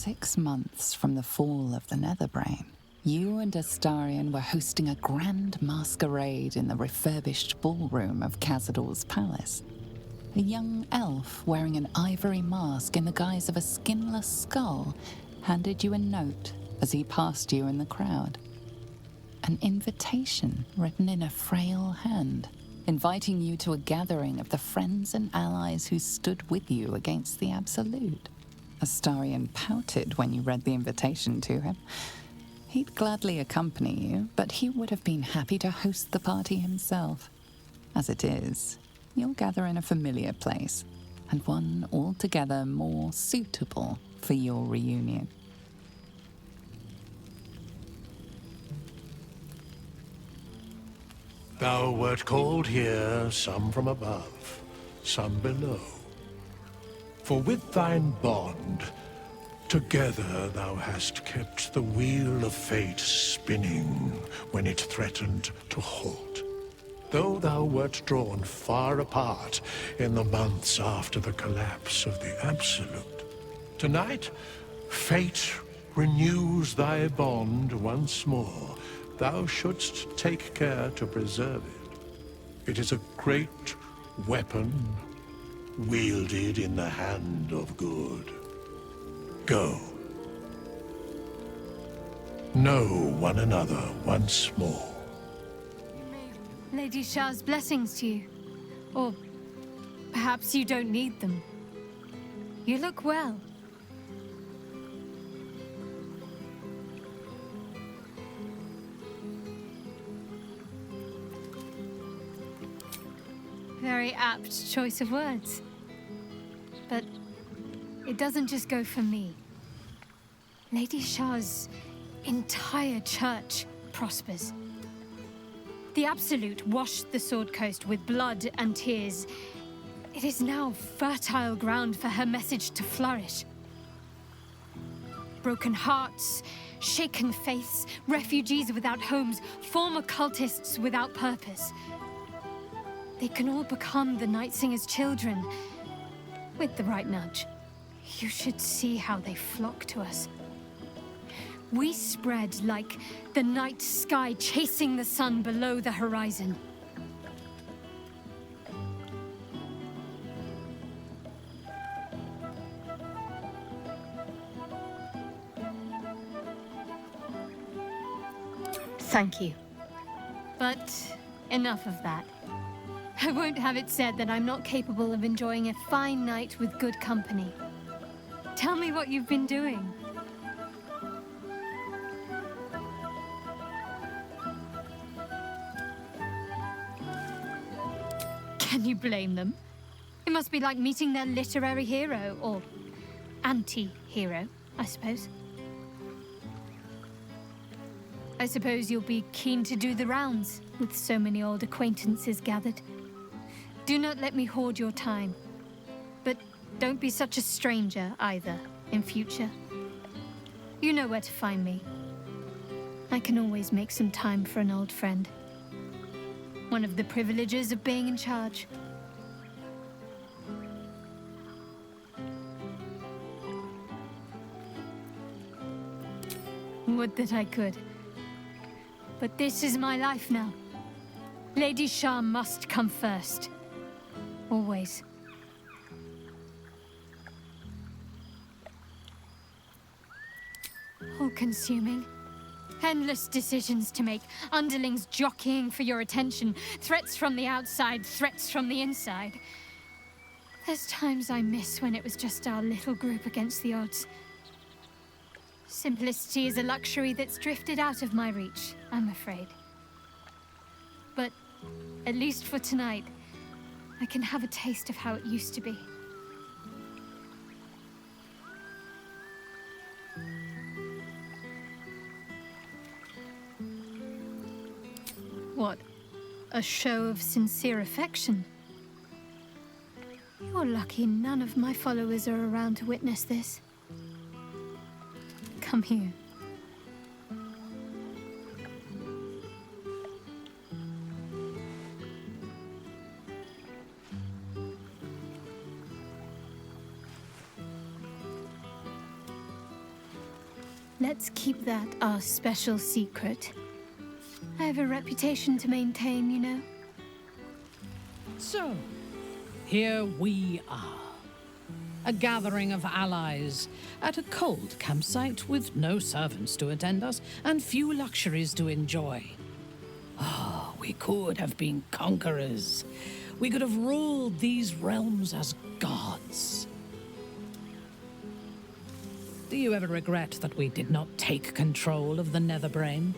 6 months from the fall of the Netherbrain, you and Astarion were hosting a grand masquerade in the refurbished ballroom of Cazador's palace. A young elf wearing an ivory mask in the guise of a skinless skull handed you a note as he passed you in the crowd. An invitation written in a frail hand, inviting you to a gathering of the friends and allies who stood with you against the Absolute. Astarion pouted when you read the invitation to him. He'd gladly accompany you, but he would have been happy to host the party himself. As it is, you'll gather in a familiar place, and one altogether more suitable for your reunion. Thou wert called here, some from above, some below. For with thine bond, together thou hast kept the wheel of fate spinning when it threatened to halt. Though thou wert drawn far apart in the months after the collapse of the Absolute, tonight, fate renews thy bond once more. Thou shouldst take care to preserve it. It is a great weapon, wielded in the hand of good. Go. Know one another once more. Lady Shah's blessings to you. Or perhaps you don't need them. You look well. Very apt choice of words. But it doesn't just go for me. Lady Shah's entire church prospers. The Absolute washed the Sword Coast with blood and tears. It is now fertile ground for her message to flourish. Broken hearts, shaken faiths, refugees without homes, former cultists without purpose. They can all become the Night Singer's children, with the right nudge. You should see how they flock to us. We spread like the night sky chasing the sun below the horizon. Thank you. But enough of that. I won't have it said that I'm not capable of enjoying a fine night with good company. Tell me what you've been doing. Can you blame them? It must be like meeting their literary hero, or anti-hero, I suppose. I suppose you'll be keen to do the rounds, with so many old acquaintances gathered. Do not let me hoard your time. But don't be such a stranger, either, in future. You know where to find me. I can always make some time for an old friend. One of the privileges of being in charge. Would that I could. But this is my life now. Lady Shah must come first. Always. All-consuming. Endless decisions to make, underlings jockeying for your attention, threats from the outside, threats from the inside. There's times I miss when it was just our little group against the odds. Simplicity is a luxury that's drifted out of my reach, I'm afraid. But at least for tonight, I can have a taste of how it used to be. What? A show of sincere affection? You're lucky none of my followers are around to witness this. Come here. Let's keep that our special secret. I have a reputation to maintain, you know. So, here we are. A gathering of allies at a cold campsite with no servants to attend us and few luxuries to enjoy. Oh, we could have been conquerors. We could have ruled these realms as gods. Do you ever regret that we did not take control of the Netherbrain?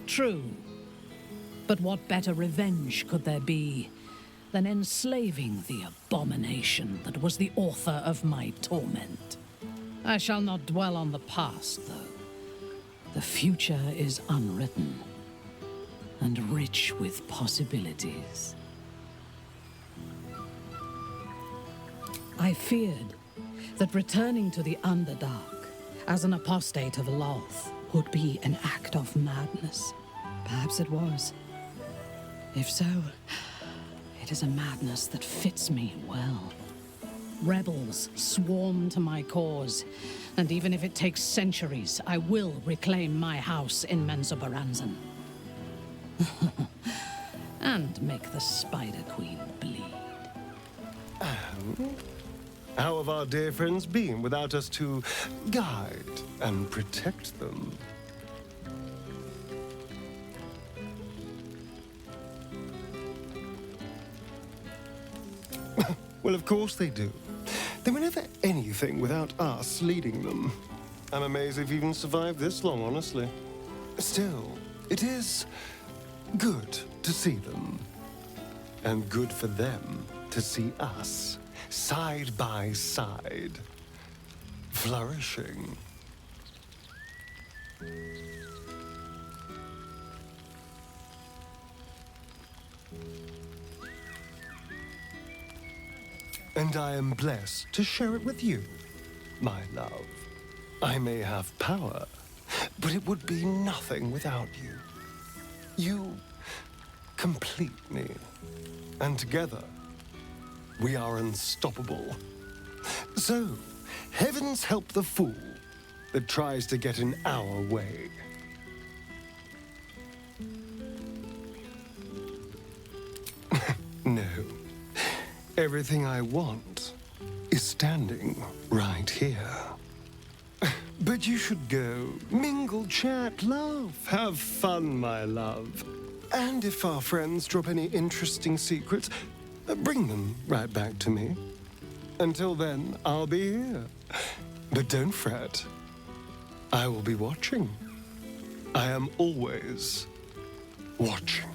True. But what better revenge could there be than enslaving the abomination that was the author of my torment? I shall not dwell on the past, though. The future is unwritten and rich with possibilities. I feared that returning to the Underdark as an apostate of Loth would be an act of madness. Perhaps it was. If so, it is a madness that fits me well. Rebels swarm to my cause, and even if it takes centuries, I will reclaim my house in Menzoberranzan. And make the Spider Queen bleed. How have our dear friends been without us to guide and protect them? Well, of course they do. They were never anything without us leading them. I'm amazed they've even survived this long, honestly. Still, it is good to see them. And good for them to see us, side by side, flourishing. And I am blessed to share it with you, my love. I may have power, but it would be nothing without you. You complete me, and together, we are unstoppable. So, heavens help the fool that tries to get in our way. No. Everything I want is standing right here. But you should go. Mingle, chat, laugh. Have fun, my love. And if our friends drop any interesting secrets, bring them right back to me. Until then, I'll be here. But don't fret. I will be watching. I am always watching.